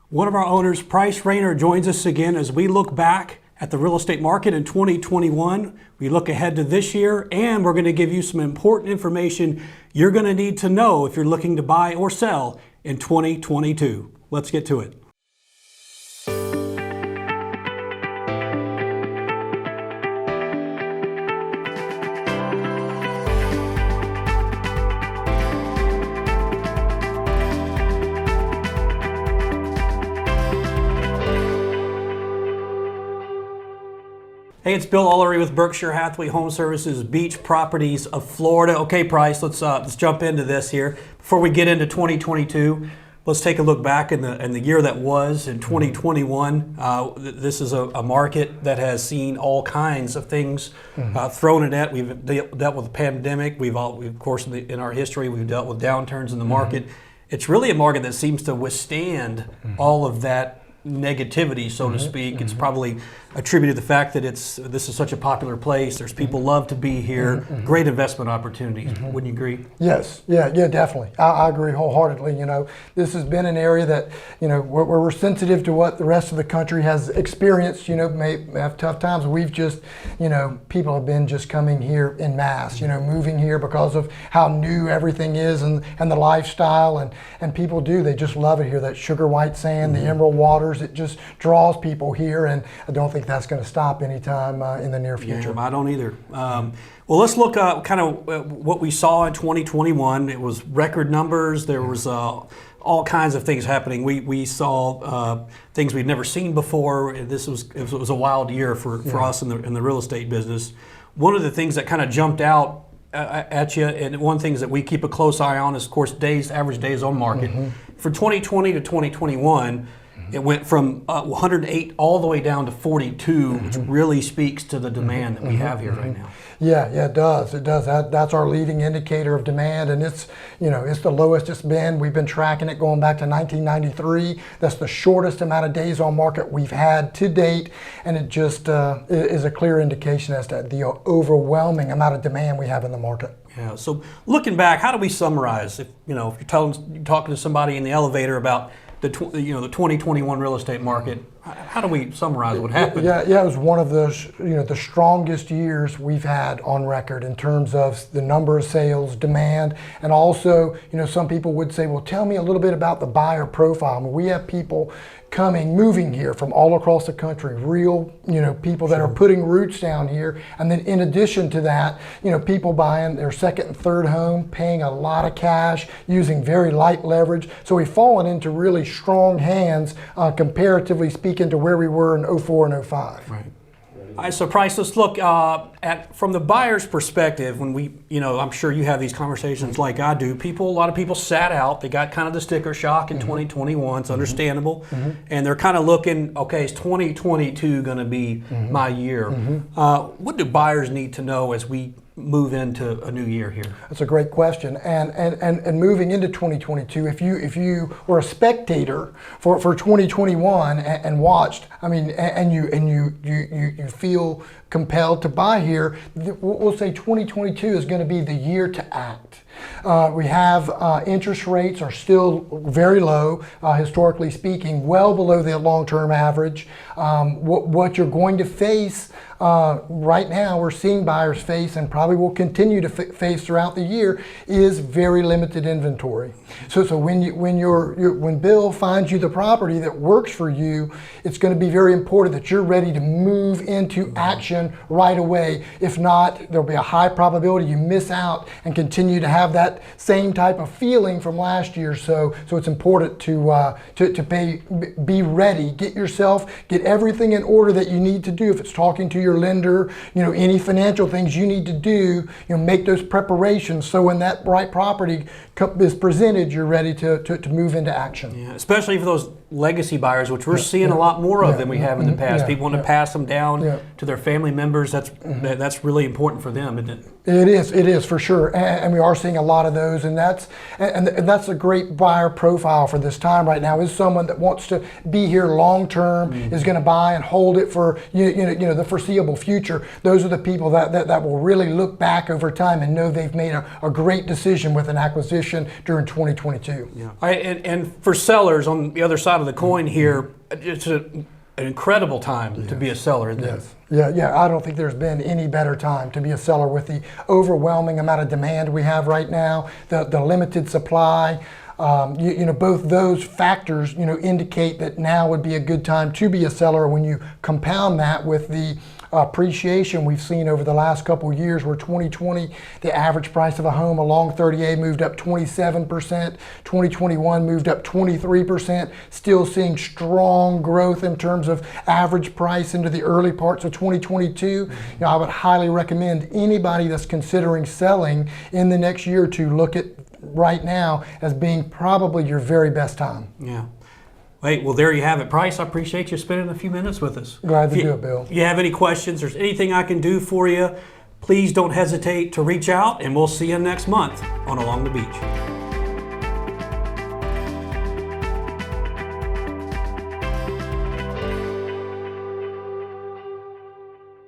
One of our owners, Price Rayner, joins us again as we look back at the real estate market in 2021. We look ahead to this year, and we're going to give you some important information you're going to need to know if you're looking to buy or sell in 2022. Let's get to it. Hey, it's Bill Ullery with Berkshire Hathaway HomeServices, Beach Properties of Florida. Okay, Price, let's jump into this here. Before we get into 2022, let's take a look back in the year that was, in 2021. This is a market that has seen all kinds of things thrown at it. We've dealt with the pandemic. Of course, in our history, we've dealt with downturns in the market. It's really a market that seems to withstand all of that negativity, so to speak. It's probably attributed to the fact that this is such a popular place. There's people love to be here. Great investment opportunities. Wouldn't you agree? Yes, yeah, definitely. I agree wholeheartedly. This has been an area that where we're sensitive to what the rest of the country has experienced. May have tough times. We've just, people have been just coming here in mass. Moving here because of how new everything is and the lifestyle and people do. They just love it here. That sugar white sand, the emerald waters. It just draws people here, and I don't think that's going to stop anytime in the near future. Yeah, I don't either. Well, let's look kind of what we saw in 2021. It was record numbers. There was all kinds of things happening. We saw things we'd never seen before. It was a wild year for us in the real estate business. One of the things that kind of jumped out at you, and one of the things that we keep a close eye on is, of course, average days on market. For 2020 to 2021, it went from 108 all the way down to 42, which really speaks to the demand that we have here right now. Yeah, it does. It does. That's our leading indicator of demand, and it's the lowest it's been. We've been tracking it going back to 1993. That's the shortest amount of days on market we've had to date, and it just is a clear indication as to the overwhelming amount of demand we have in the market. Yeah. So looking back, how do we summarize? If you're talking to somebody in the elevator about the 2021 real estate market, how do we summarize what happened? Yeah, it was one of those, the strongest years we've had on record in terms of the number of sales, demand, and also, some people would say, well, tell me a little bit about the buyer profile. I mean, we have people moving here from all across the country, real, people that are putting roots down here. And then in addition to that, people buying their second and third home, paying a lot of cash, using very light leverage. So we've fallen into really strong hands, comparatively speaking, to where we were in 04 and 05. Right. All right, so Price, let's look at from the buyer's perspective. When I'm sure you have these conversations like I do. A lot of people sat out. They got kind of the sticker shock in 2021. It's understandable, and they're kind of looking. Okay, is 2022 going to be my year? What do buyers need to know as we move into a new year here? That's a great question. And moving into 2022, if you were a spectator for 2021 and watched, and you feel compelled to buy here, we'll say 2022 is going to be the year to act. We have interest rates are still very low, historically speaking, well below the long-term average. What you're going to face right now, we're seeing buyers face, and probably will continue to face throughout the year, is very limited inventory. So when Bill finds you the property that works for you, it's going to be very important that you're ready to move into action right away. If not, there'll be a high probability you miss out and continue to have that same type of feeling from last year. So it's important to be ready, get everything in order that you need to do. If it's talking to your lender, any financial things you need to do, make those preparations so when that right property is presented, you're ready to move into action. Yeah, especially for those legacy buyers, which we're seeing a lot more of than we have in the past. People want to pass them down to their family members. That's really important for them, isn't it? It is for sure, and we are seeing a lot of those, and that's a great buyer profile for this time right now. Is someone that wants to be here long term, is going to buy and hold it for the foreseeable future. Those are the people that will really look back over time and know they've made a great decision with an acquisition during 2022. Yeah. And for sellers on the other side side of the coin here, it's an incredible time to be a seller, isn't it? Yeah. I don't think there's been any better time to be a seller with the overwhelming amount of demand we have right now, the limited supply. Both those factors, indicate that now would be a good time to be a seller. When you compound that with the appreciation we've seen over the last couple of years, where 2020, the average price of a home along 30A moved up 27%, 2021 moved up 23%, still seeing strong growth in terms of average price into the early parts of 2022. I would highly recommend anybody that's considering selling in the next year to look at right now as being probably your very best time. Yeah. Hey, well, there you have it. Price, I appreciate you spending a few minutes with us. Glad to do it, Bill. If you have any questions, there's anything I can do for you, please don't hesitate to reach out, and we'll see you next month on Along the Beach.